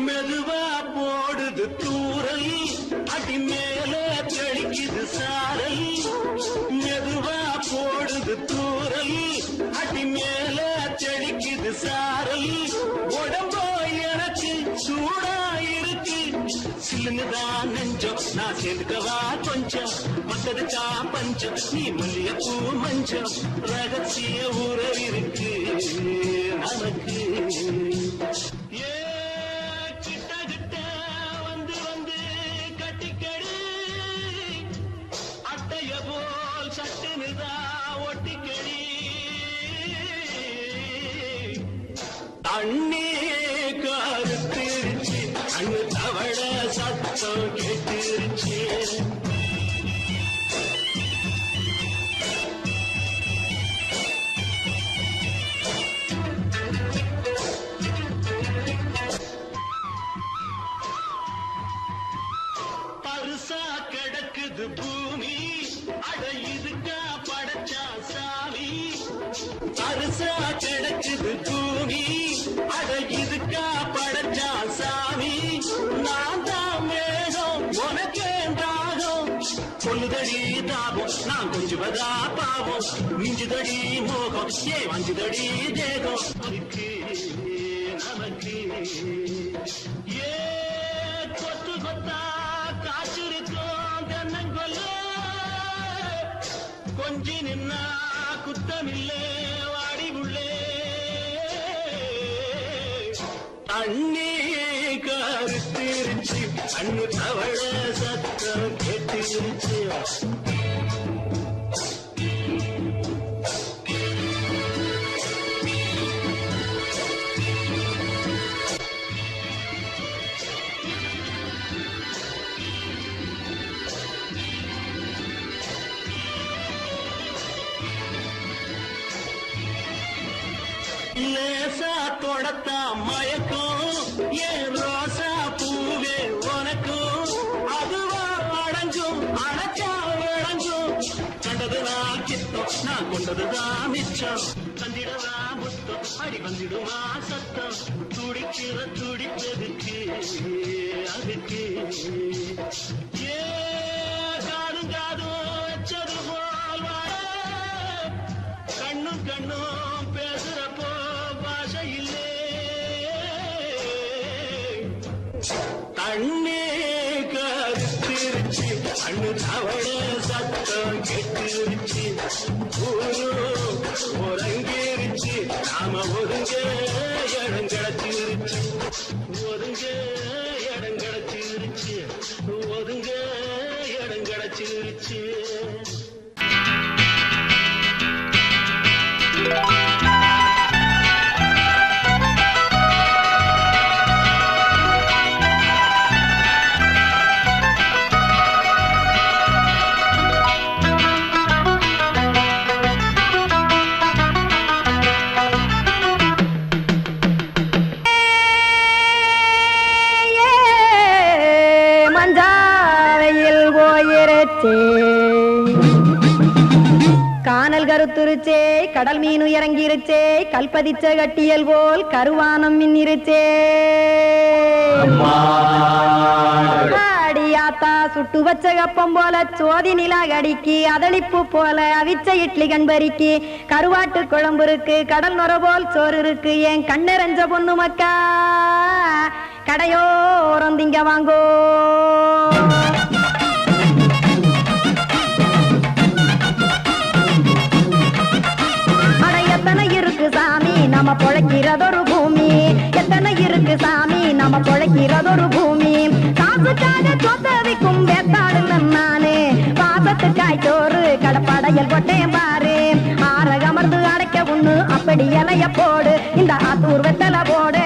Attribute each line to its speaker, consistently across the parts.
Speaker 1: மெதுவா போடுது தூரல், அடி மேல தெளிக்குது சாரல். மெதுவா போடுது தூரல், அடி மேல தெளிக்குது சாரல். உடம்போ எனக்கு சூடா இருக்கு, சில்லுதான் நெஞ்சம் நான் சேர்ந்துக்கவா கொஞ்சம். மத்ததுக்கா பஞ்சம் நீ மல்லியப்பூ மஞ்சம், ரகசிய உறவிருக்கு நமக்கு. அண்ணே கருத்திருச்சு, அண்ணு தவள சத்தம் கேட்டுருச்சு. பருசா கிடக்குது பூமி, அட இதுக்கா படைச்சா சாமி. பருசா கிடக்குது பூமி, அட இதுக்கா படைச்சா சாமி. நான் தான் மேகம் உனக்கே தாகம், சொல்லுதடி தாபம் நான் கொஞ்சுவதா பாவம். மிஞ்சுதடி மோகம் ஏ வஞ்சுதடி தேகம் அதுக்கு நமக்கு. ஏ கொத்து கொத்தா காற்றிருக்கும் தென்னங்கொல்ல, கொஞ்சி நின்னா குத்தமில்லை வாடி உள்ளே. அண்ணே கருத்திருச்சு, அண்ணு தவள சத்தம் கேட்டுருச்சு. லேசா தொடத்தா மயக்கும் ஏன் ரோசா பூவே உனக்கும். அதுவா அடைஞ்சும் அடைச்சா விளைஞ்சும், கண்டதுதான் கித்தம் நான் கொண்டதுதான் மிச்சம். தந்திடவா முத்தம் அடி வந்திடுமா சத்தம், துடிக்கிற துடிப்பதுக்கு அதுக்கு. ஏ காதும் காதும் வச்சது போல் வாழ, கண்ணும் கண்ணும் பேசுறப்போ பாஷை இல்லே. அண்ணே கருத்திருச்சு, அண்ணு தவள சத்தம் கேட்டுருச்சு. ஒருங்கிருச்சு நாம ஒருங்க இடம் கிடச்சிருச்சு, ஒருங்க இடம் கிடச்சிருச்சு, ஒருங்க இடம் கிடச்சிருச்சு.
Speaker 2: போச்சே கானல் கருத்துருச்சே கடல் மீன் இறங்கிருச்சே கல்பதிச்ச கட்டியல் போல் கருவானம் மின்னிருச்சே அடியாத்தா சுட்டு வச்ச கப்பம் போல சோதி நிலா கடிக்கு அதளிப்பு போல அவிச்ச இட்லி கண்பறிக்கு கருவாட்டு குழம்பு இருக்கு கடல் நுர போல் சோறு இருக்கு என் கண்ணெரஞ்ச பொண்ணு மக்கா கடையோரம் திங்க வாங்கோ எத்தனை இருக்கு சாமி நம்ம பொழைக்கிறதொரு பூமி எத்தனை இருக்கு சாமி நம்ம பொழைக்கிறதொரு பூமி காசுக்காக சொத்தவிக்கும் வேத்தாடு நானு பாசத்துக்காய் சோறு கடப்படையல் கொட்டேன் பாரு ஆற அமர்ந்து அடைக்க ஒண்ணு அப்படி இலைய போடு இந்த ஆத்தூர் வெத்தலை போடு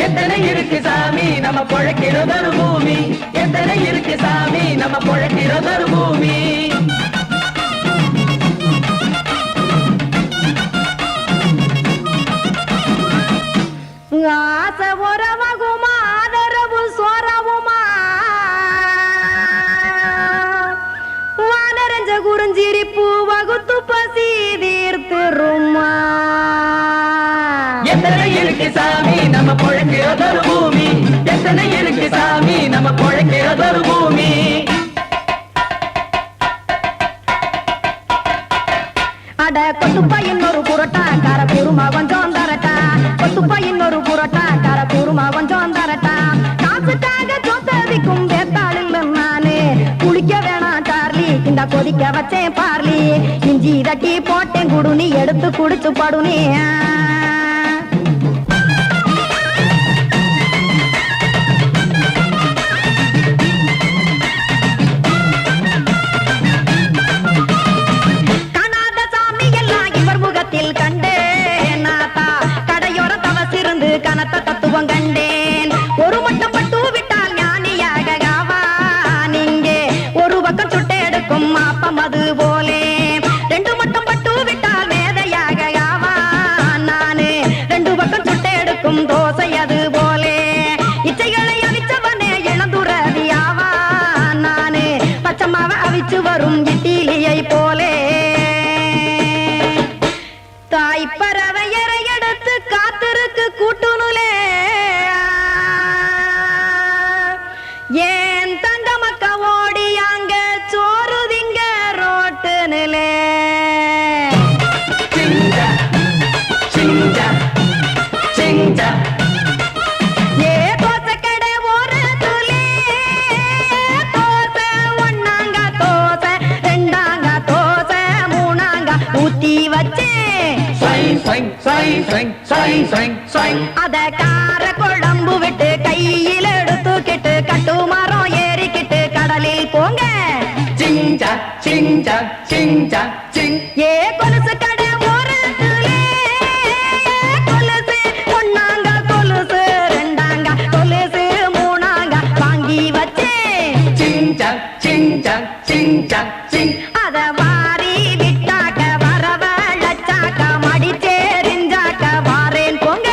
Speaker 3: எத்தனை இருக்கு சாமி நம்ம பொழைக்கிறதொரு பூமி எத்தனை இருக்கு சாமி நம்ம பொழைக்கிறதொரு பூமி
Speaker 2: ஆசை உறவகுமா ஆதரவு சோறவுமா வானரஞ்ச குறிஞ்சிரிப்பு வகுத்து பசி தீர்த்துருமா
Speaker 3: எத்தனை இருக்கு சாமி நம்ம பொழைக்கிறதொரு பூமி எத்தனை இருக்கு சாமி நம்ம பொழைக்கிறதொரு பூமி
Speaker 2: அட கொத்துப்பா இன்னொரு புரோட்டா கார பெருமா கொஞ்சம் தரட்டா கொத்துப்பா இன்னொரு புரோட்டா கார பெருமா கொஞ்சம் தரட்டா காசுக்காக சொத்ததிக்கும் வேத்தாளில் நானு குளிக்க வேணாம் சார்லி இந்த கொதிக்க வச்சேன் பார்லி இஞ்சி தட்டி போட்டேன் குடுனி எடுத்து குடிச்சு படுனி கனத்த தத்துவம் கண்டேன் ஒரு மட்டும் பட்டு விட்டால் ஞானியாக நீங்கே ஒரு பக்கம் சுட்டு எடுக்கும் மாப்பம் அது போலே ரெண்டு மட்டும் பட்டு விட்டால் மேதையாக நானு ரெண்டு பக்கம் சுட்டு எடுக்கும் தோசை அது போலே இச்சைகளை அவிச்சவனே இளந்துறவி நானு பச்சமாவ அவிச்சு வரும் இட்டிலியை போலே தாய் பறவையரை எடுத்து காத்திருக்கு கூட்டுனுலே ஏன் தங்க மக்க ஓடி அங்க சோறுதிங்க ரோட்டு நிலே ஏ தோசை கடை ஒரு துளி தோசை ஒன்னாங்க தோசை ரெண்டாங்க தோசை மூணாங்க ஊத்தி வச்சே அத கார குழம்பு விட்டு கையில் எடுத்துக்கிட்டு கட்டு மரம் ஏறிக்கிட்டு கடலில் போங்க ஏ கொலுசு கடை ஓரத்துலே கொலுசு ஒன்னாங்க கொலுசு ரெண்டாங்க கொலுசு மூணாங்க வாங்கி வச்சே அத வாரி விட்டாக்க வரவழைச்சாக்க மடிச்சேரிஞ்சாக்க வாரேன் போங்க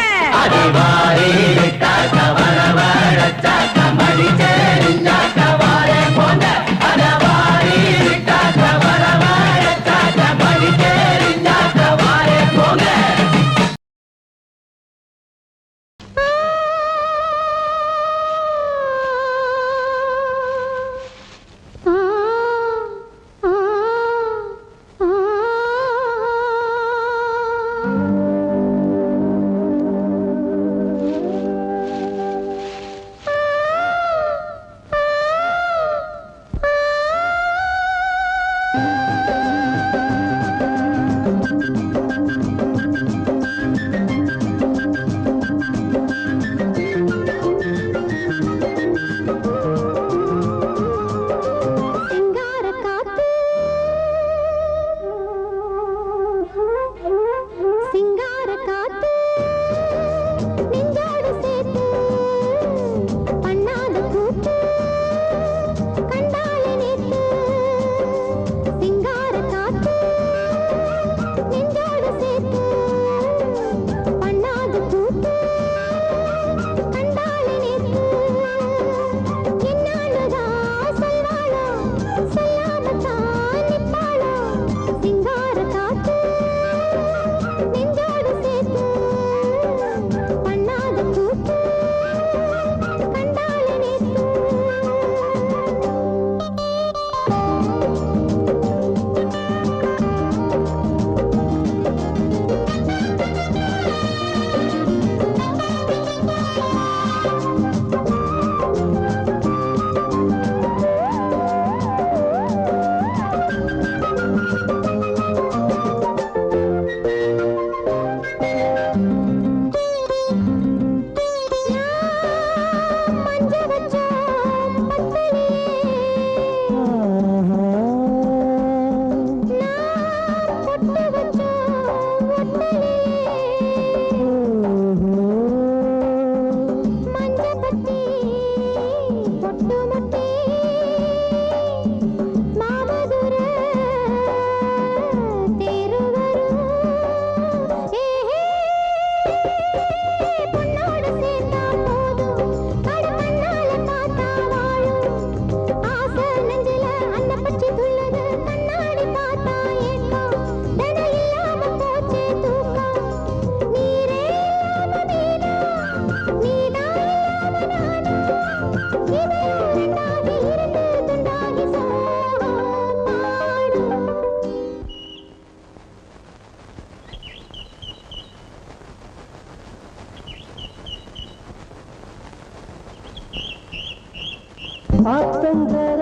Speaker 4: ஆத்தங்கர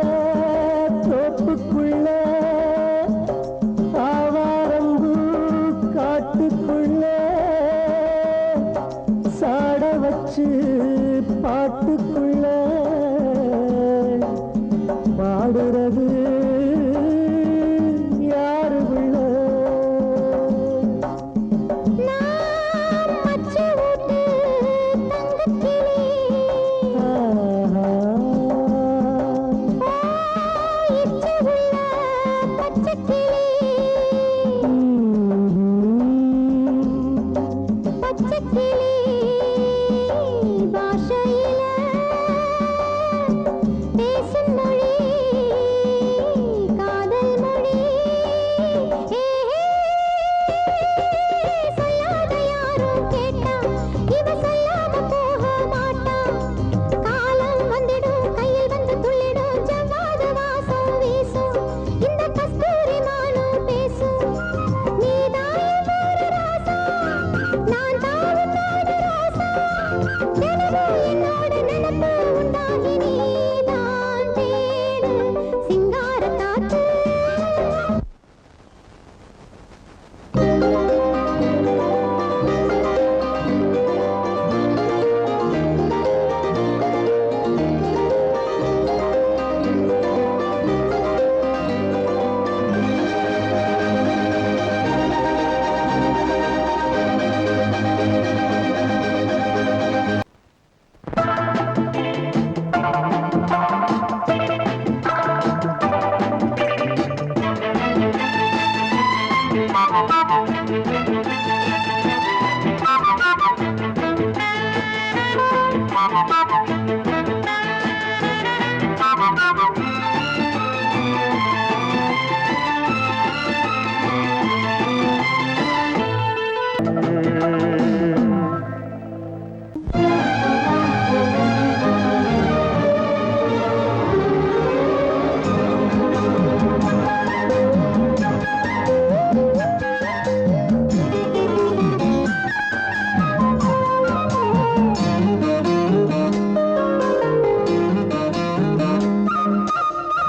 Speaker 4: தோப்புக்குள்ள ஆவாரம்பு காட்டுக்குள்ள சாட வச்சு பாட்டுக்குள்ள பாடுறது யாரு உள்ள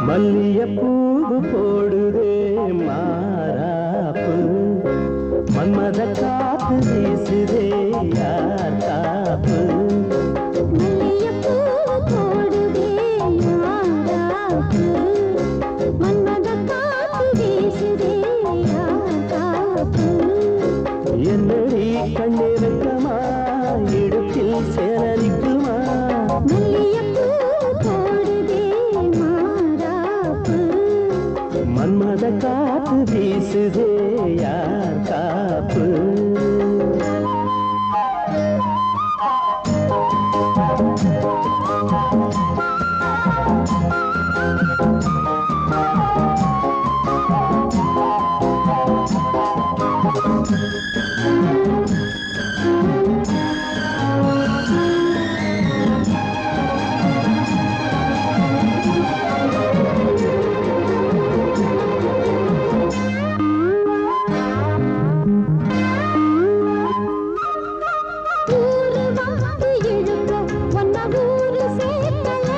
Speaker 4: மல்லியப்பூவு போடுதே மாறாப்பு மன்மத காத்து வீசுதே யார் காப்பு
Speaker 2: மல்லியப்பூவு போடுதே மாறாப்பு மன்மத காத்து வீசுதே யார் காப்பு
Speaker 4: என்னடி கண்ணிருக்கமா இடுப்பில் சேரரிக்குமா
Speaker 2: மல்லியப்பூ போடுதே மாறாப்பு
Speaker 4: மன்மத காத்து வீசுதே யார் காப்பு
Speaker 2: ஊரு வந்து இழுக்க ஒன்ன ஊரு சேர்க்கல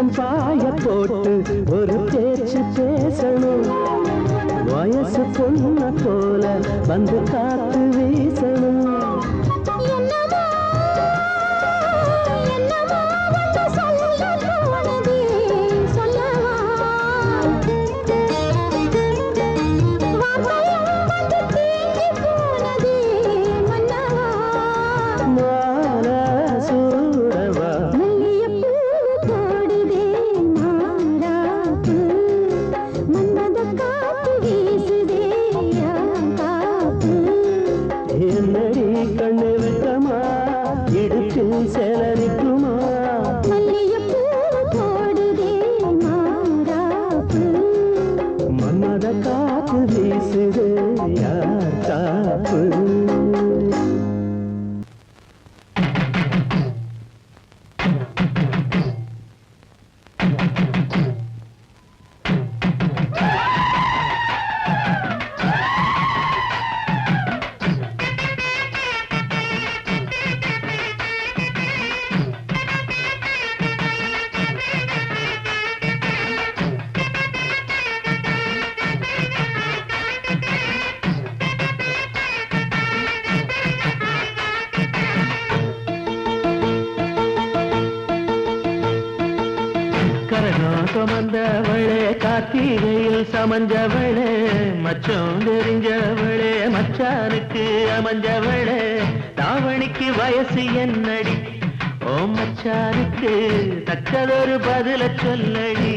Speaker 4: கொஞ்சம் பாய போட்டு ஒரு பேச்சு பேசணும். வயசு பொண்ண போல வந்து காத்து வீசணும். சுமந்தவளே கார்த்திகையில் சமஞ்சவளே மச்சம் தெரிஞ்சவளே மச்சானுக்கு அமைஞ்சவளே தாவணிக்கு வயசு என்னடி ஓ மச்சானுக்கு தக்கதொரு பதில சொல்லடி.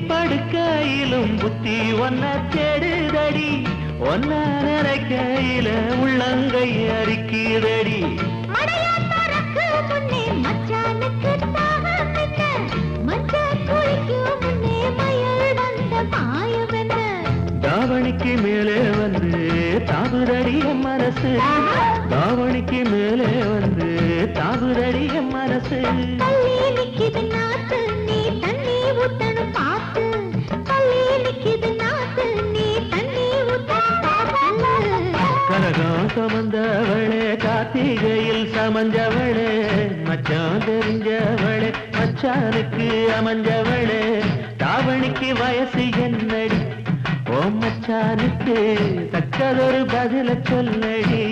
Speaker 4: படுக்கையிலும் புத்தி ஒன்ன தேடுதடி ஒன்ன நினைக்கையில உள்ளங்கை அரிக்குதடி. தாவணிக்கு மேலே வந்து தாவுதடிய மனசு தாவணிக்கு மேலே வந்து தாவுதடிய மனசு. கனகம் சுமந்தவளே கார்த்திகையில் சமஞ்சவளே மச்சான் தெரிஞ்சவளே மச்சானுக்கு அமைஞ்சவளே தாவணிக்கு வயசு என்னடி ஓ மச்சானுக்கு தக்கதொரு பதில சொல்லடி.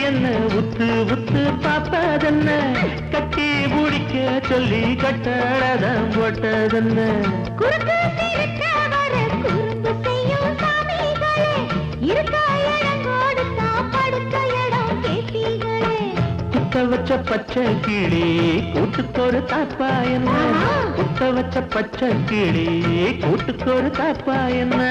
Speaker 4: என்ன உத்து உத்து பாப்பதென்ன கட்டி முடிக்க சொல்லி கட்டடதம் போட்டதென்ன. குத்த வச்ச பச்சை கிளி கூட்டுக்கொரு தாப்பா என்ன குத்த வச்ச பச்சை கிளி கூட்டுக்கொரு தாப்பா என்ன.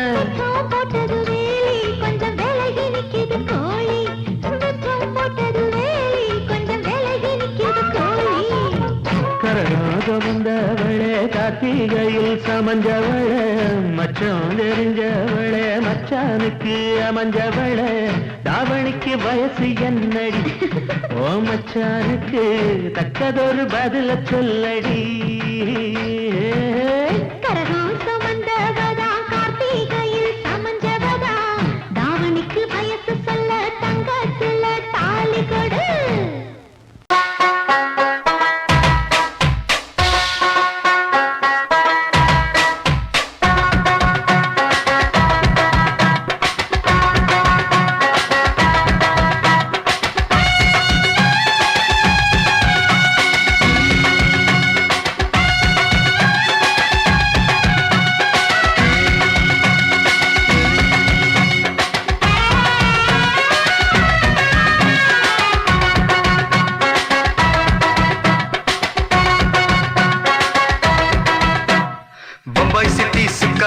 Speaker 4: கரகா மாக வந்தவளே கார்த்திகையில் சமஞ்சவளே மச்சம் தெரிஞ்சவளே மச்சானுக்கு அமைஞ்சவளே தாவணிக்கு வயசு என்னடி ஓ மச்சானுக்கு தக்கதொரு பதில சொல்லடி
Speaker 2: கரகம் சுமந்தவதா கார்த்திகையில் சமஞ்சவதா தாவணிக்கு வயசு சொல்ல தங்கத்துல தாலி கொடு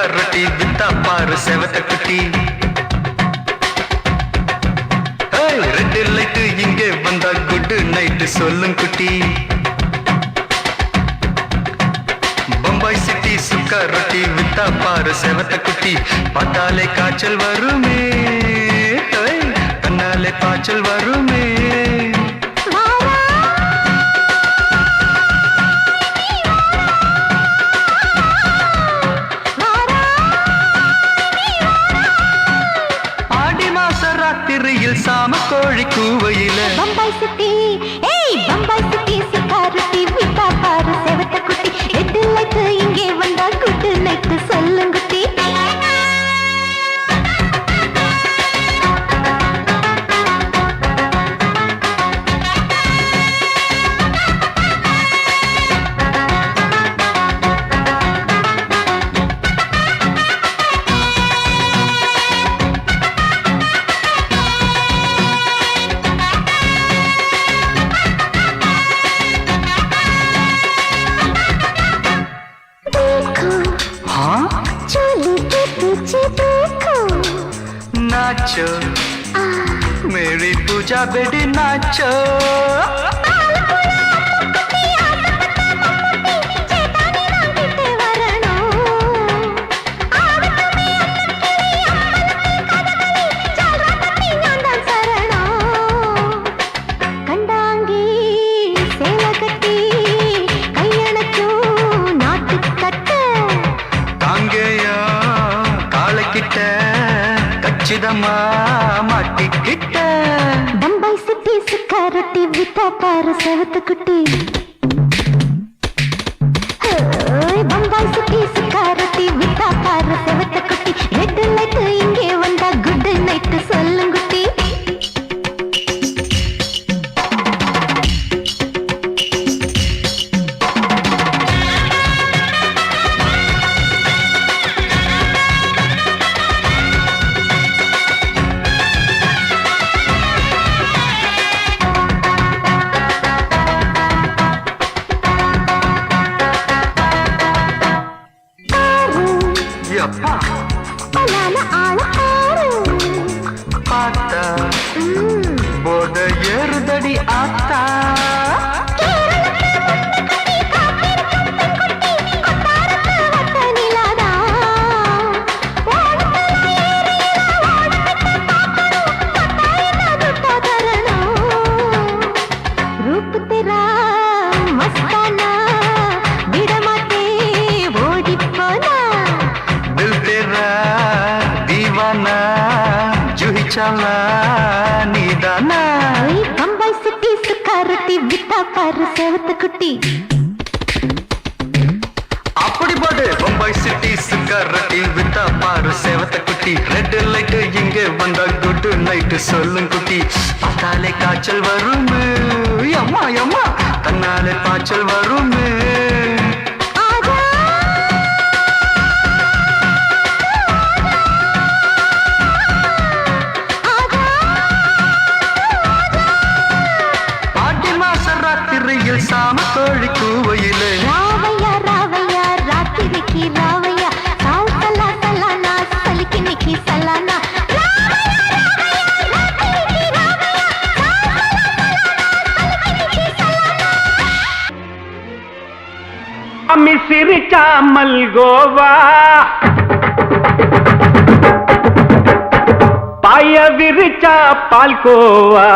Speaker 5: ரொட்டி வித்தா பாரு செவத்த குட்டி ரெண்டு லைட்டு இங்கே வந்தா குட் நைட்டு சொல்லும் குட்டி பம்பாய் சிட்டி சுக்கா ரொட்டி வித்தா பாரு செவத்த குட்டி பார்த்தாலே காய்ச்சல் வருமே கண்ணாலே காய்ச்சல் வருமே சாம கோழி கூவையில
Speaker 2: பம்பாய் சிட்டி பம்பாய் சிட்டி சிக்காரட்டி விட்டா பாரு செவத்த குட்டி ரெட்டு லைட்டு இங்கே வந்தா குட்டு நைட்டு சொல்லுங்குட்டி
Speaker 5: नाचो मेरी पूजा बेटी नाचो மாட்டிக்கிட்ட
Speaker 2: பம்பாய் சிட்டி சிக்காரட்டி விட்டா பாரு செவத்த குட்டி பம்பாய் சிட்டி சிக்காரட்டி விட்டா பாரு செவத்த குட்டி ரெட்டு லைட்டு இங்கே வந்தா குட் நைட்டு சொல்லுங்குட்டி
Speaker 5: போட ஏறுதடி ஆத்தா
Speaker 2: रूप तेरा मस्ताना बिड़माते ओडी पोना
Speaker 5: दिल तेरा दीवाना जूही चला नीदाना
Speaker 2: बम्बई सिटी सुकारुटी बिता पार सेवत कुटी
Speaker 5: அப்படி போடு பம்பாய் சிட்டி சுக்காரட்டி வித்தா பாரு சேவத்த குட்டி ரெட் லைட் இங்கே வந்தா குட் நைட் சொல்லும் குட்டி பார்த்தாலே காய்ச்சல் வருமே அம்மா அம்மா தன்னாலே பாய்ச்சல் வருமே ஆடி மாச ராத்திரியில் சாம கோழி கூவையிலே
Speaker 2: ராவையா ராவையா ராத்திரிக்கு ராவையா சால் சலா சலானா சலிக்கு நிக்கி சலானா
Speaker 4: அம்மி சிரிச்சா மல்கோவா பாய விரிச்சா பால்கோவா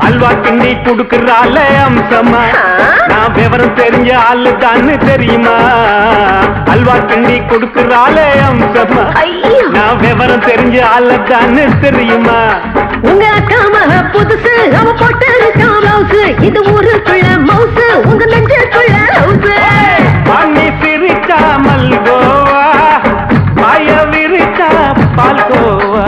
Speaker 4: அல்வா கிண்டி குடுக்கறால அம்சமா நான் விவரம் தெரிஞ்ச ஆளு தான்னு தெரியுமா அல்வா கிண்டி குடுக்கறால அம்சமா நான் விவரம் தெரிஞ்ச ஆளு தான்னு தெரியுமா
Speaker 2: உங்க அக்கா மக புதுசு அவ போட்டு ப்ளவுஸ் இது ஊருக்குள்ள மவுசு உங்க நெஞ்சுக்குள்ள ஹவுஸ்
Speaker 4: பண்ணி சிரிச்சா மல்கோவா பாய விரிச்சா பால்கோவா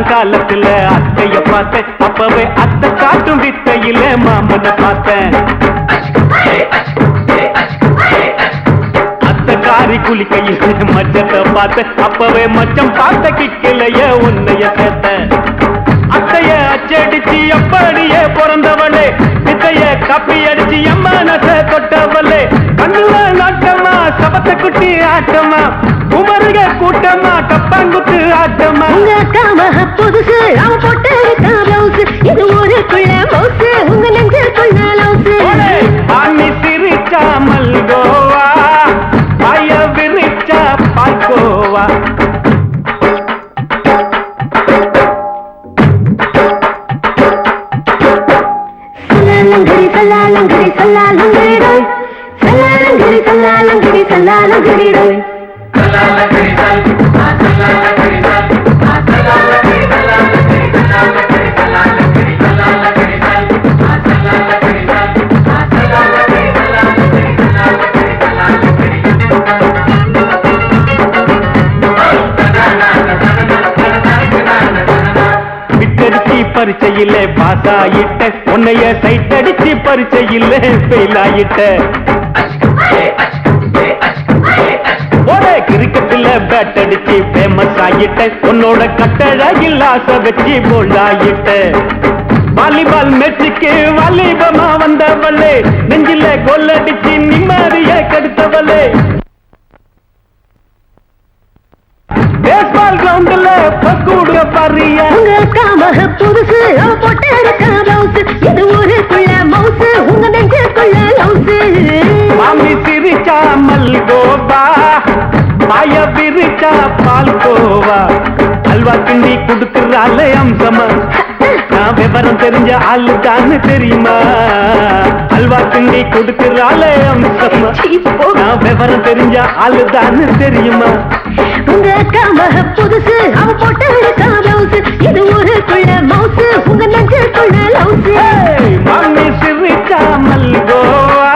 Speaker 4: காலத்துல அத்தைய பார்த்தேன் அப்பவே அத்தை காட்டும் வித்தையில மாமனை பார்த்தேன் அத்தை காரி குளிக்கையில மச்சத்தை பார்த்தேன் அப்பவே மச்சம் பார்த்த கிக்கலைய உன்னைய சேர்த்த அத்தைய அச்சடிச்சு அப்படியே பிறந்தவளே வித்தைய கப்பி அடிச்சு எம்மனச தொட்டவளே கண்ணுல நாட்டமா சபத்த குட்டி ஆட்டமா குமருக கூட்டமா கப்பாங்குத்து ஆட்டமா
Speaker 2: உங்க அக்கா மக புதுசு அவ போட்டு ப்ளவுஸ் இது ஊருக்குள்ள மவுசு உங்க நெஞ்சுக்குள்ள லவுஸ்
Speaker 4: பாணி சிரிச்சா மல்கோவா பாய விரிச்சா பால்கோவா
Speaker 2: சல்லாலங்கடி சல்லாலங்கடி சல்லாலங்கடி சல்லாலங்கடி சல்லாலங்கடி
Speaker 4: விட்டடிச்சு பரிச்சையில பாஸ் ஆயிட்ட உன்னைய சைட் அடிச்சு பரிச்சையில ஃபெயில் ஆயிட்ட கிரிக்கெட்ல பேட் அடிச்சு ஃபேமஸ் ஆயிட்ட உன்னோட கட்டழகில் ஆசை வச்சு போல்ட் ஆயிட்ட வாலிபால் மேட்சுக்கு வாலிபமா வந்தவளே நெஞ்சில கோல் அடிச்சு நிம்மதிய கெடுத்தவளே பேஸ்பால் கிரவுண்ட்ல பக்கூட பாரியா
Speaker 2: உங்க அக்கா மக புதுசு அவ போட்டு ப்ளவுஸ் இது ஊருக்குள்ள மவுசு உங்க நெஞ்சுக்குள்ள லவுஸ்
Speaker 4: மாமி சிரிச்சா மல்கோவா பாய விரிச்சா பால்கோவா அல்வா கிண்டி குடுக்கறால அம்சமா நான் விவரம் தெரிஞ்ச ஆளு தான்னு தெரியுமா அல்வா கிண்டி குடுக்கறால அம்சமா நான் விவரம் தெரிஞ்ச ஆளு தான்னு தெரியுமா
Speaker 2: உங்க அக்கா மக புதுசு அவ போட்டு ப்ளவுஸ் இது ஊருக்குள்ள மவுசு உங்க நெஞ்சுக்குள்ள லவுஸ்
Speaker 4: மாமி சிரிச்சா மல்கோவா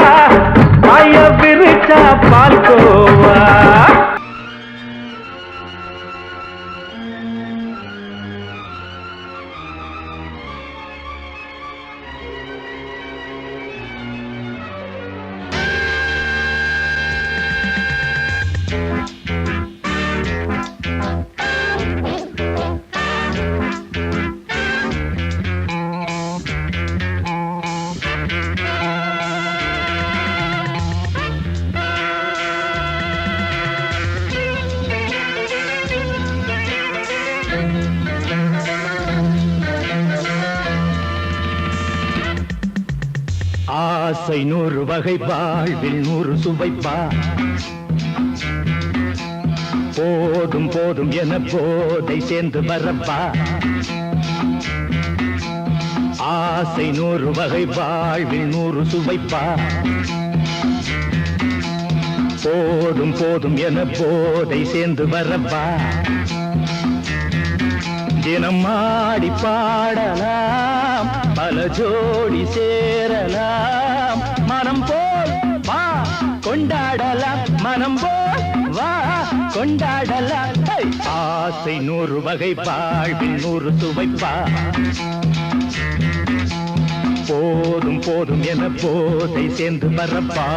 Speaker 4: பாய விரிச்சா பால்கோவா
Speaker 6: ஆசை 100 வகை வாழ்வில் 100 சுவைப்பா போதும் போதும் என போதை சேர்ந்து வரப்பா ஆசை 100 வகை வாழ்வில் 100 சுவைப்பா போதும் போதும் என போதை சேர்ந்து வரப்பா தினம் ஆடி பாடலாம் பல ஜோடி சேரலாம் மனம் போல் வா கொண்டாடலாம் மனம் போல் வா கொண்டாடலாம் ஆசை 100 வகை வாழ்வில் 100 சுவைப்பா போதும் போதும் என போதை சேர்ந்து வரப்பா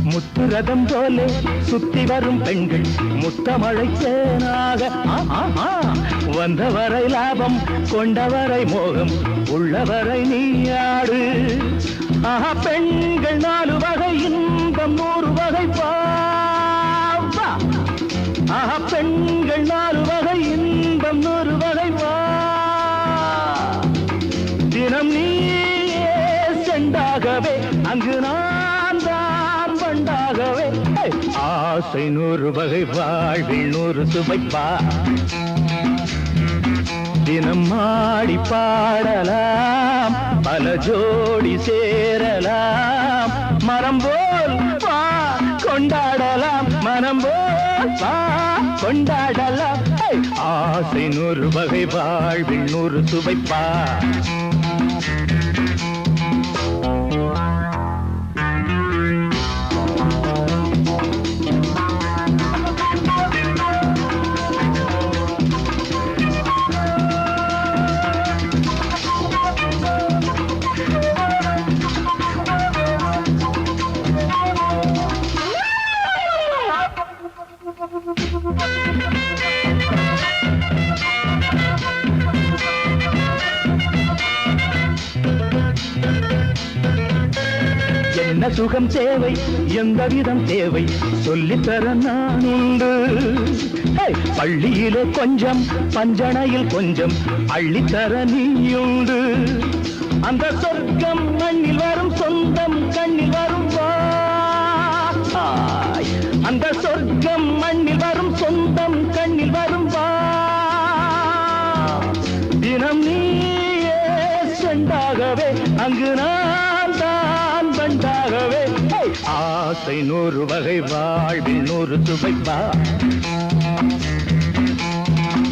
Speaker 6: முத்துரதம் போலே சுத்தி வரும் பெண்கள் முத்தமழை தேனாக வந்தவரை லாபம் கொண்டவரை மோகம் உள்ளவரை நீயாடு ஆஹா பெண்கள் 4 வகை இன்பம் 100 வகை பாவா ஆஹா பெண்கள் 4 வகை இன்பம் 100 வகை வா தினம் நீயே செண்டாகவே அங்கு நான் தான் வண்டாகவே ஆசை 100 வகை வாழ்வில் 100 சுவைப்பா தினம் ஆடி பாடலாம் பல ஜோடி சேரலாம் மரம் போல் வா கொண்டாடலாம் மனம் போல் வா கொண்டாடலாம் ஆசை 100 வகை வாழ்வில் 100 சுவைப்பா என்ன சுகம் தேவை எந்த விதம் தேவை சொல்லித்தர நான் உண்டு பள்ளியிலே கொஞ்சம் பஞ்சனையில் கொஞ்சம் அள்ளித்தர நீயுண்டு அந்த சொர்க்கம் மண்ணில் வரும் சொந்தம் கண்ணில் வரும் வாய் அந்த சொர்க்கம் மண்ணில் வரும் சொந்தம் கண்ணில் வரும் வா தினம் நீயே செண்டாகவே அங்கு நான் தான் பண்டாகவே ஆசை 100 வகை வாழ்வில் 100 சுவைப்பா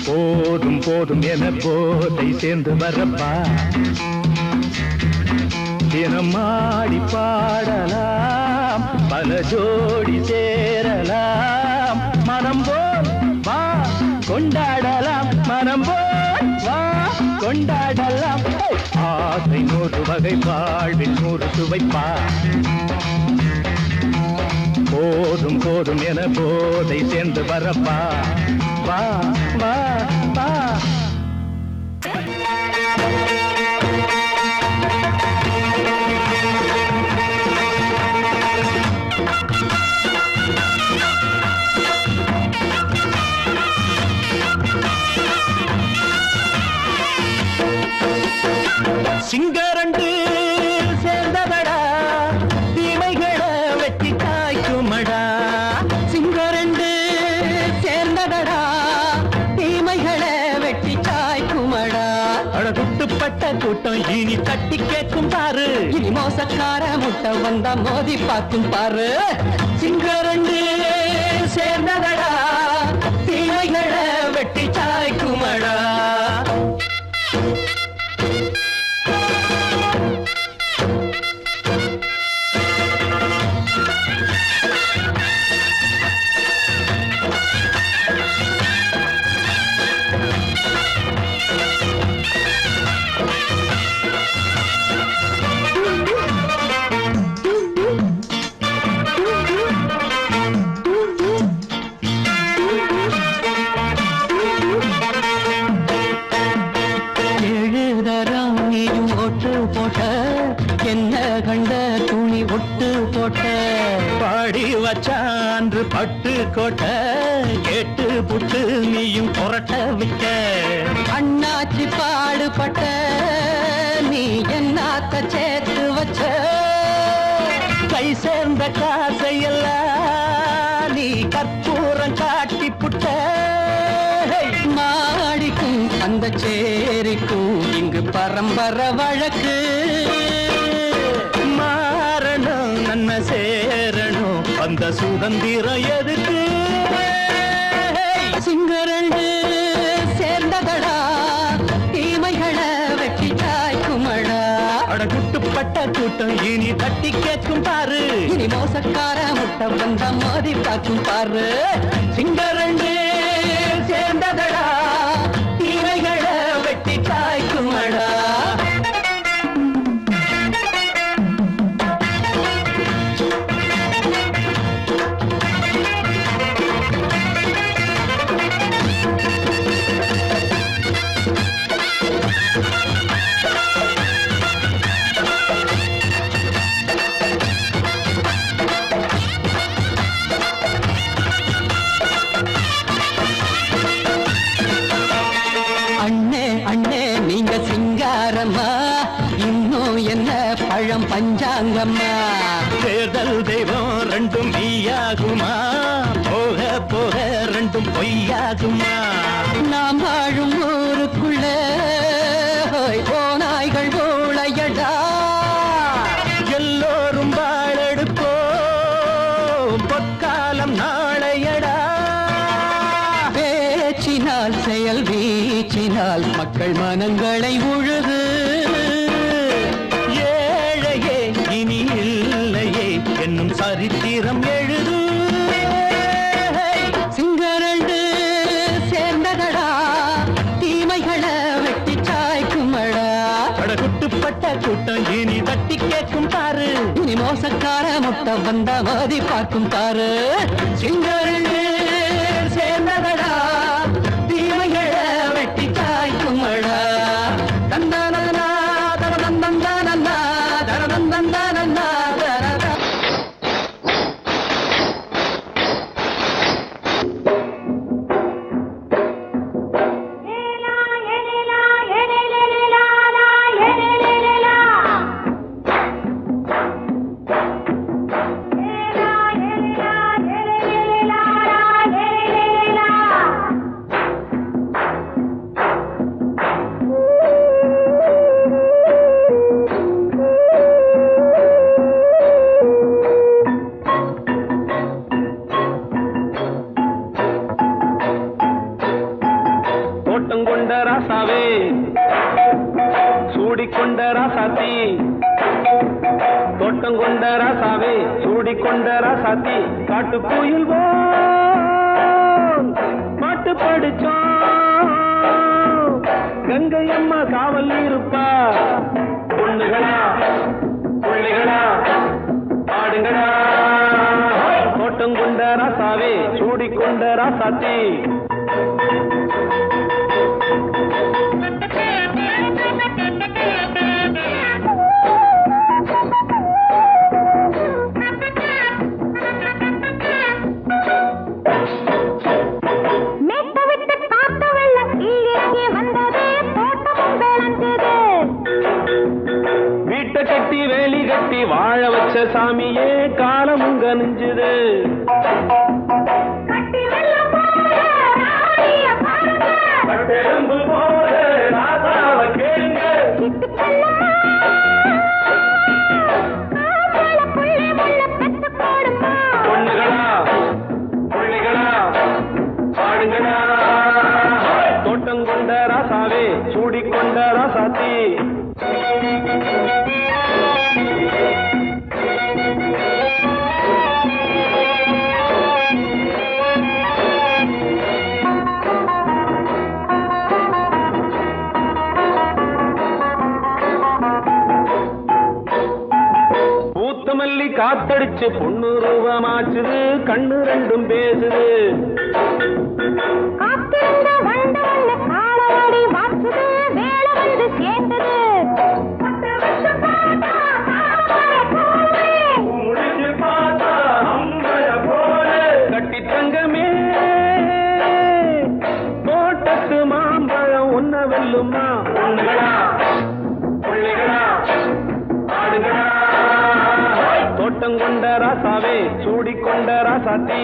Speaker 6: போதும் போதும் என போதை சேர்ந்து வரப்பா தினம் ஆடி பாடலாம் பல ஜோடி சேரலாம் மனம் போல் வா கொண்டாடலாம் மனம் போல் வா கொண்டாடலாம் ஆசை 100 வகை வாழ்வில் 100 சுவைப்பா போதும் போதும் என போதை சேர்ந்து வரப்பா வா வா வா சிங்கரண்டு சேர்ந்ததடா தீமைகளை வெட்டி காய்க்குமடா சிங்கரண்டு சேர்ந்ததடா தீமைகளை வெட்டி காய்க்குமடா அழகுட்டுப்பட்ட கூட்டம் இனி தட்டி கேட்கும் பாரு இனி மோசக்கார முட்டை வந்தா மோதி பார்க்கும் பாரு சிங்கரண்டு சேர்ந்ததடா தீமைகளை வெட்டி காய்க்குமடா அன்று பட்டு கோட்டை கேட்டு புட்டு நீயும் புரட்ட விட்ட
Speaker 3: அண்ணாச்சி பாடுபட்ட நீ என்னாத்த சேர்த்து வச்ச
Speaker 6: கை சேர்ந்த காசையெல்லாம் நீ கற்பூரம் காட்டி புட்ட
Speaker 3: மாடிக்கும் அந்த சேரிக்கும் இங்கு பரம்பரை வழக்கு
Speaker 6: மாறணும் நன்மை சேரணும் அந்த சுதந்திரம் எதுக்கு
Speaker 3: சிங்கரண்டு சேர்ந்ததடா தீமைகளை வெட்டி காய்க்குமடா
Speaker 6: அடகுட்டுப்பட்ட கூட்டம் இனி தட்டி கேட்கும் பாரு
Speaker 3: இனி மோசக்கார முட்டை வந்த மோதி பார்க்கும் பாரு
Speaker 6: சிங்கரண்டு சேர்ந்ததடா தீமைகளை வெட்டி காய்க்குமடா
Speaker 3: அண்ணே அண்ணே நீங்க சிங்காரம்மா இன்னும் என்ன பழம் பஞ்சாங்கம்மா
Speaker 6: தேர்தல் தெய்வம் ரெண்டும் மெய்யாகுமா போக போக ரெண்டும் பொய்யாகுமா
Speaker 3: நாம் வாழும் ஊருக்குள்ள ஓநாய்கள் ஊழையடா
Speaker 6: எல்லோரும் வாழெடுப்போ பொற்காலம் நாளையடா
Speaker 3: பேச்சினால் செயல் வீச்சினால் மக்கள் மனங்களை உழுது
Speaker 6: ஏழையே இனி இல்லையே என்னும் சரித்திரம் எழுது
Speaker 3: சிங்கரண்டு சேர்ந்ததடா தீமைகளை வெட்டி சாய்க்குமடா
Speaker 6: அடகுட்டுப்பட்ட கூட்டம் இனி தட்டி கேட்கும் பாரு
Speaker 3: இனி மோசக்கார முட்டை வந்த மோதி பார்க்கும் பாரு
Speaker 6: சிங்கரண்டு சேர்ந்ததடா தீமைகளை வெட்டி காய்க்குமடா தந்தானதனா தரதந்தந்தானந்தா தரதந்தந்தானந்தா தரதா தோட்டம் கொண்ட ராசாவே சூடிக்கொண்ட ராசாத்தி தோட்டம் கொண்ட ராசாவே சூடிக்கொண்ட ராசாத்தி காட்டு கோயில் பாட்டு படிச்சோம் கங்கை அம்மா காவல் இருப்பா பொண்ணுகளா பிள்ளைகளா ஆடுங்களா தோட்டம் கொண்ட ராசாவே சூடிக்கொண்ட ராசாத்தி வீட்டை கட்டி வேலி கட்டி வாழ வச்ச சாமியே காலமும் கனிஞ்சுது பொண்ணுகளா பிள்ளைகளா பாடுங்களா தோட்டம் கொண்ட ராசாவே சூடிக்கொண்ட ராசாத்தி பூத்தமல்லி காத்தடிச்சு பொண்ணு ரூபமாச்சுது கண்ணு ரெண்டும் பேசுது முடிச்சு பார்த்தா அம்பய போல
Speaker 4: பொண்ணுகளா பிள்ளைகளா ஆடுகளா தோட்டம் கொண்ட ராசாவே சூடிக்கொண்ட ராசாத்தி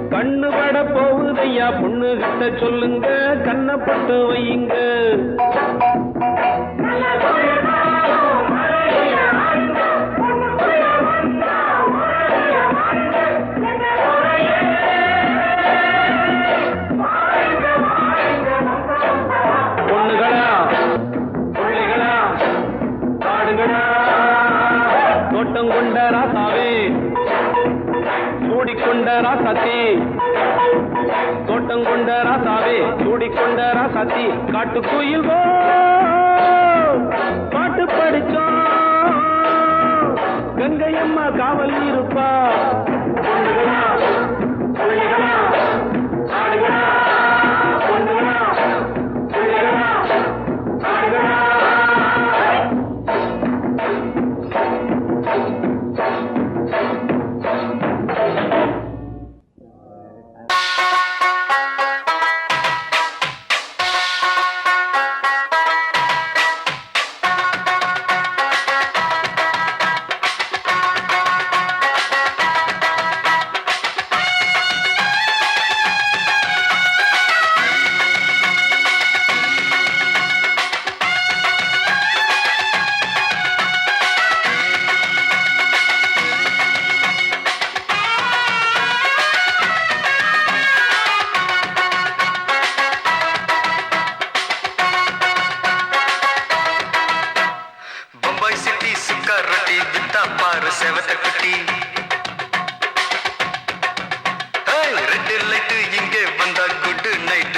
Speaker 4: கண்ணு பட போகுதையா பொண்ணு கிட்ட சொல்லுங்க கண்ணப்பட்டு வையுங்க பொண்ணுகளா பிள்ளைகளா ஆடுகளா தோட்டம் கொண்ட ராசாவே சூடிக்கொண்ட ராசாத்தி தோட்டம் கொண்ட ராசாவே சூடிக்கொண்ட ராசாத்தி காட்டுக்குயில் பாட்டு படிச்சோம் கங்கையம்மா காவல் இருப்பா பொண்ணுகளா பிள்ளைகளா ஆடுகளா பொண்ணுகளா பிள்ளைகளா ஆடுகளா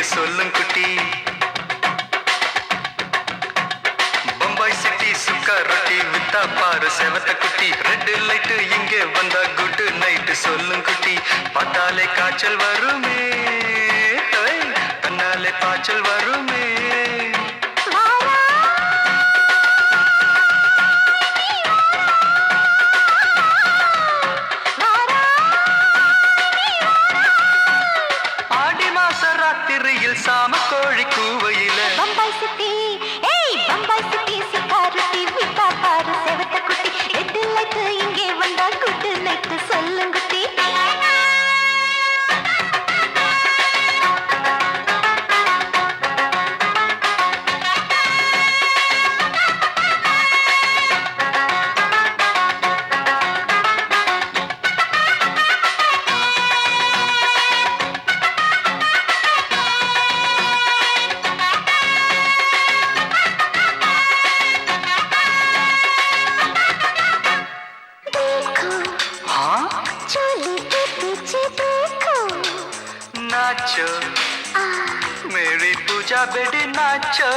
Speaker 5: சொல்லும் குட்டி பம்பாய் சிட்டி சுக்கா ரொட்டி வித்தா பாரு செவத்த குட்டி ரெட் லைட் இங்கே வந்தா குட் நைட் சொல்லும் குட்டி பார்த்தாலே காய்ச்சல் வருமே கண்ணாலே பாய்ச்சல் வருமே சாம கோழி கூவையில
Speaker 2: பம்பாய் சிட்டி பம்பாய் சிட்டி சிக்காரத்தி விட்டா பாரு செவத்த குட்டி ரெட் லைட் இங்கே வந்தா குட் நைட் சொல்லுங்க குட்டி
Speaker 5: नाचो मेरी पूजा बेटी नाचो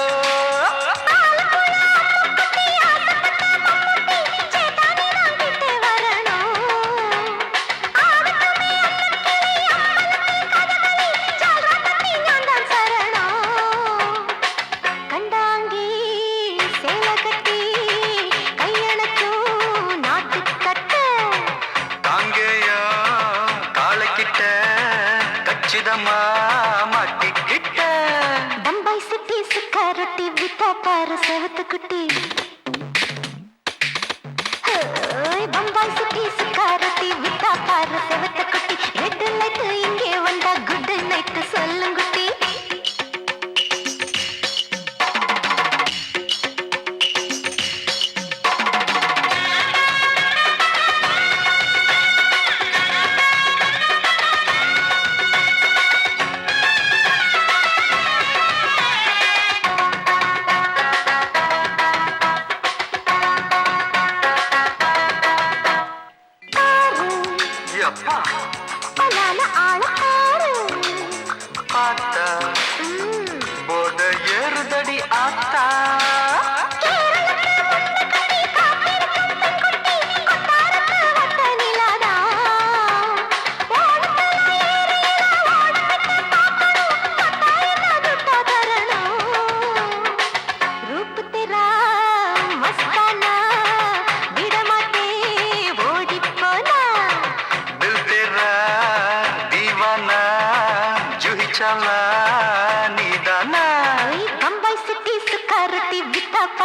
Speaker 2: பம்பாய் சிட்டி சுக்காரொட்டி வித்தா பாரு செவத்த குட்டி பம்பாய் சிட்டி சுக்காரொட்டி வித்தா பாரு செவத்த குட்டி ரெட் லைட் இங்கே வந்தா குட் நைட் சொல்லுங்க குட்டி
Speaker 5: போட ஏறுதடி ஆத்தா
Speaker 2: நிலாதா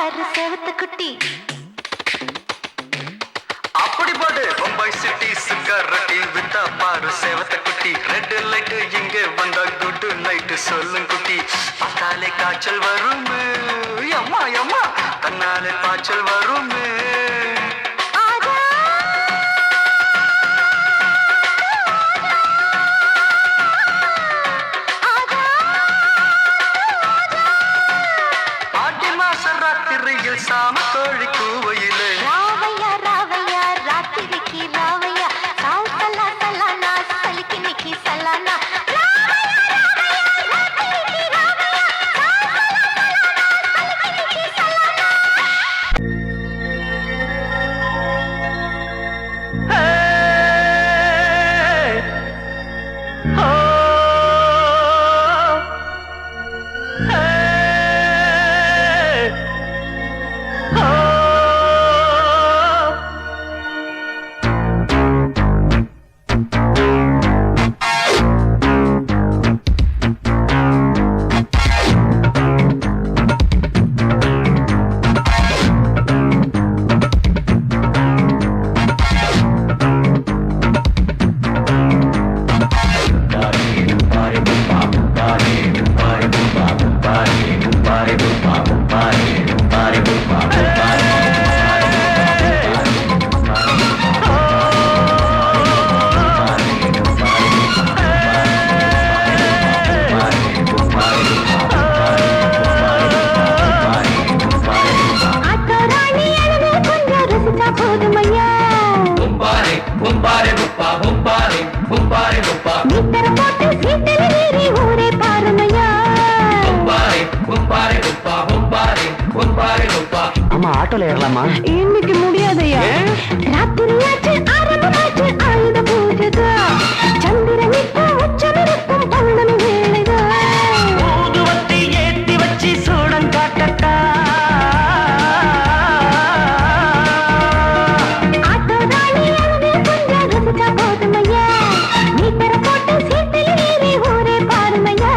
Speaker 7: பாரு செவத்து குட்டி
Speaker 5: அப்படி போடு பம்பாய் சிட்டி சிக்காரட்டி வித்தா பாரு சேவத்த குட்டி ரெட் லைட் இங்க வந்தா குட் நைட் சொல்லும் குட்டி பார்த்தாலே காய்ச்சல் வருமே அம்மா அம்மா தன்னாலே பாய்ச்சல் வருமே ஆடி மாச ராத்திரியில் சாம கோழி கூவையிலே
Speaker 7: ராவையா ராவையா ராத்திரிக்கு ராவையா சாவு சல்லா சல்லானா சலிக்கு நிக்கி சல்லானா
Speaker 3: அம்மா ஆட்டோல ஏறலாமா?
Speaker 2: இன்னைக்கு முடியாதையா ராத்திரியாச்சு ஆரம்பமாச்சு ஆயுத பூஜைதா சந்திரனிக்கு உச்சமிருக்கும் பௌர்ணமி வேளைதா
Speaker 3: ஊதுவத்தி ஏத்தி வச்சு சூடம் காட்டட்டா
Speaker 2: ஆட்டோதானி அழுது கொஞ்சம் ரசிச்சா போதுமையா நீ பெற போட்டு சீட்டில் ஏறி ஊரே பாருமையா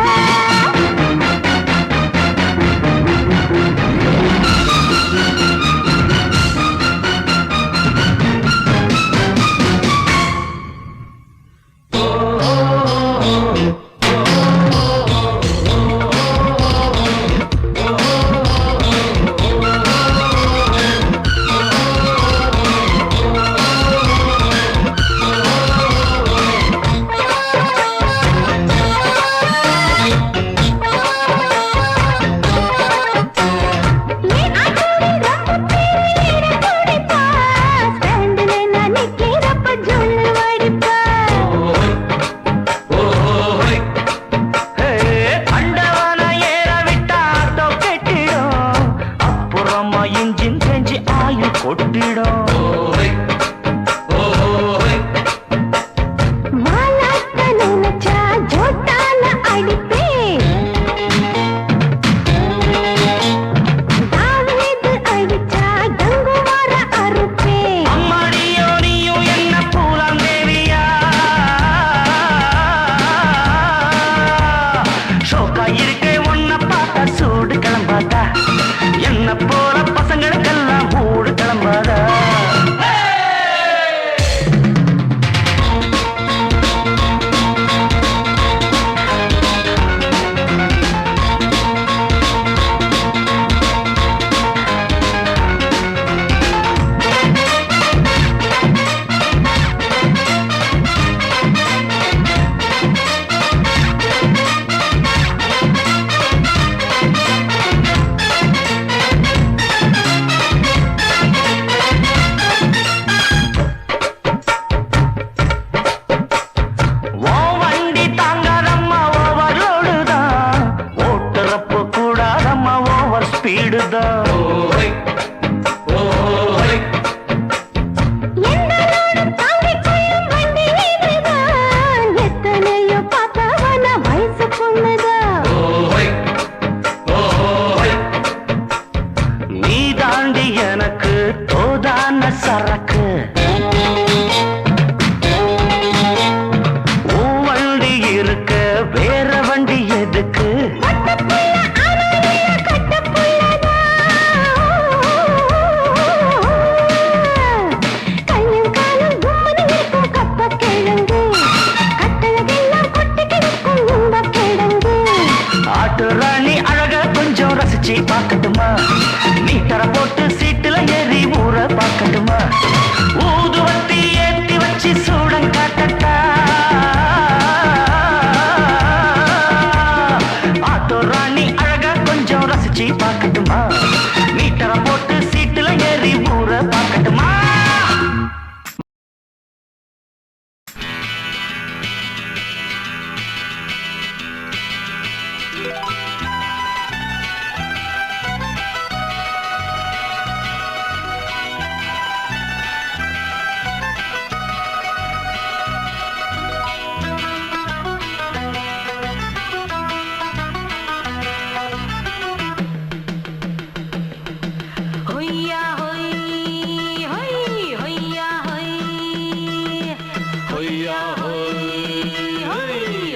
Speaker 4: ஒய்யா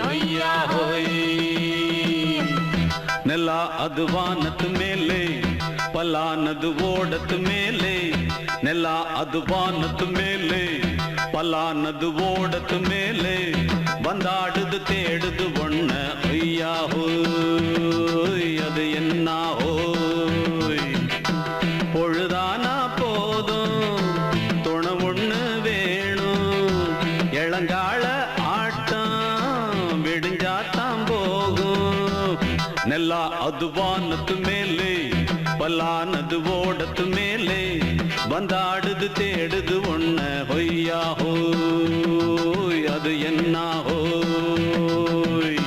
Speaker 4: ஒய்யா ನೆಲ ಅದು ವಾನದ ಮೇಲೆ ಪಲಾನದು ಓಡದ ಮೇಲೆ ನೆಲ ಅದು ವಾನದ ಮೇಲೆ ಪಲಾನದು ಓಡದ ಮೇಲೆ ಬಂದಾಡುದು தேடுது ஒண்ண ஐயா ஹோய் அது என்ன ஹோய் பொழுதானா போதும் துணை ஒண்ணு வேணும் இளங்கால ஆட்டம் விடிஞ்சாத்தான் போகும் ನೆಲ ಅದು ವಾನದ ಮೇಲೆ ಪಲಾನದು ಓಡದ ಮೇಲೆ ಬಂದಾಡುದು தேடுது ஒண்ண ಹೊಯ್ಯಾ ಹೋಯ್ ಅದು என்ன ಹೋಯ್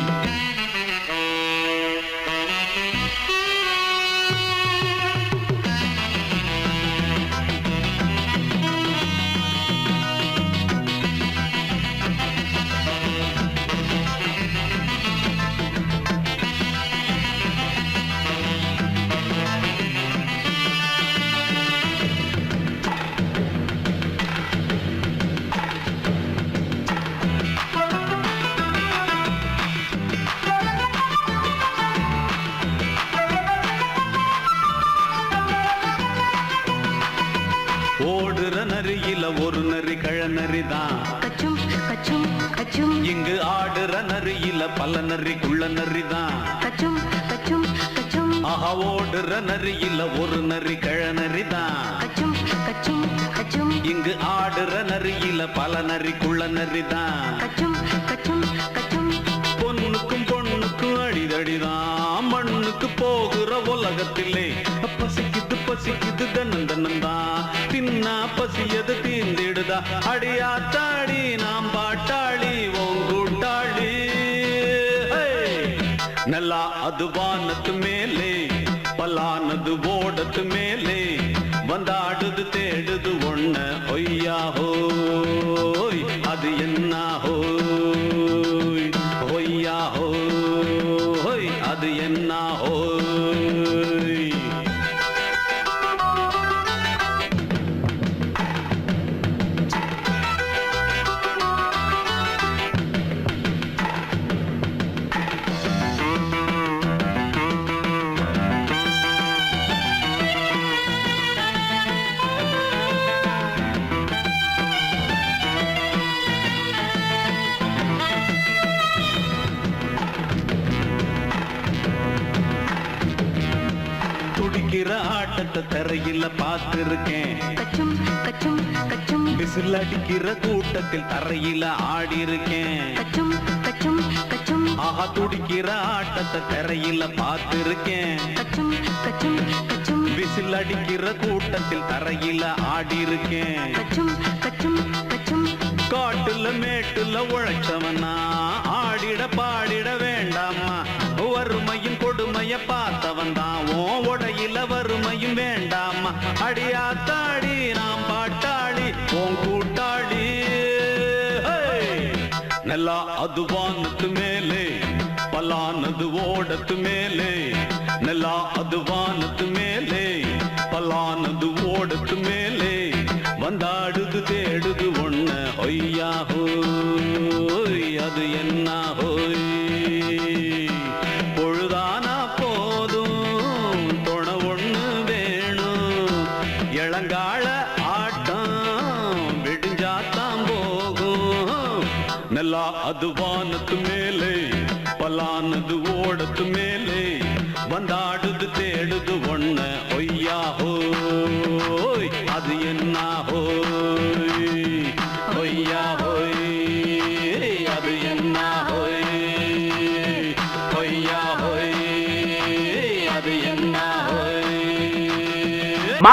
Speaker 4: ஓடுற நரியில ஒரு நரி கழநரிதான்
Speaker 7: கச்சும் கச்சும் கச்சும்
Speaker 4: இங்கு ஆடுற நரியில பல நரிக்குள்ள நரிதான்
Speaker 7: கச்சும் கச்சும் கச்சும்
Speaker 4: ஆஹா ஓடுற நரியில ஒரு நரி கழநரிதான்
Speaker 7: கச்சும் கச்சும் கச்சும்
Speaker 4: இங்கு ஆடுற நரியில பல நரிக்குள்ள நரிதான்
Speaker 7: கச்சும் கச்சும் கச்சும்
Speaker 4: பொண்ணுக்கும் பொண்ணுக்கும் அடிதடிதான் மண்ணுக்கு போகிற உலகத்திலே பசிக்குது பசிக்குது தன்னன் தன்னந்தான் தின்னா பசியது தீந்திடுதா அடியாத்தாடி நாம் பாட்டாளி ஓங்கூட்டாளி ನೆಲ ಅದು ವಾನದ ಮೇಲೆ ಪಲಾನದು ಓಡದ ಮೇಲೆ ಬಂದಾಡುದು தேடுது ஒண்ண ஒய்யா ஹோய் அது என்ன ஹோய் ஒய்யா ஹோய் அது என்ன ஹோய் துடிக்கிற ஆட்டத்தை தரையில பார்த்திருக்கேன்
Speaker 7: கச்சும் கச்சும் கச்சும்
Speaker 4: விசில் அடிக்கிற கூட்டத்தில் தரையில ஆடி இருக்கேன்
Speaker 7: கச்சும் கச்சும் கச்சும்
Speaker 4: ஆஹா துடிக்கிற ஆட்டத்தை தரையில பார்த்திருக்கேன்
Speaker 7: கச்சும் கச்சும் கச்சும்
Speaker 4: விசில் அடிக்கிற கூட்டத்தில் தரையில ஆடி இருக்கேன்
Speaker 7: கச்சும் கச்சும் கச்சும்
Speaker 4: காட்டுல மேட்டுல உழைச்சவனா ஆடிட பாடிட வேண்டாமா வறுமையும் கொடுமைய பார்த்தவன் தான் ஓ உடையில வறுமையும் வேண்டாமா அடியாத்தாடி நாம் பாட்டாளி ஓன் கூட்டாளி ನೆಲ ಅದು ವಾನದ ಮೇಲೆ ಪಲಾನದು ಓಡದ ಮೇಲೆ ನೆಲ ಅದು ವಾನದ ಮೇಲೆ ಪಲಾನದು ಓಡದ ಮೇಲೆ ಬಂದಾಡುದು தேடுது ஒண்ண ஒய்யா ஹோய் அது என்ன ஹோய் பொழுதானா போதும் துணை ஒண்ணு வேணும் இளங்கால ஆட்டம் விடிஞ்சாத்தான் போகும் ನೆಲ ಅದು ವಾನದ ಮೇಲೆ ಪಲಾನದು ಓಡದ ಮೇಲೆ ಬಂದಾಡುದು தேடுது ஒண்ண ஒய்யா ஹோய் அது என்ன ஹோய் ஒய்யா ஹோய் அது என்ன ஹோய் ஒய்யா ஹோய் அது என்ன ஹோய்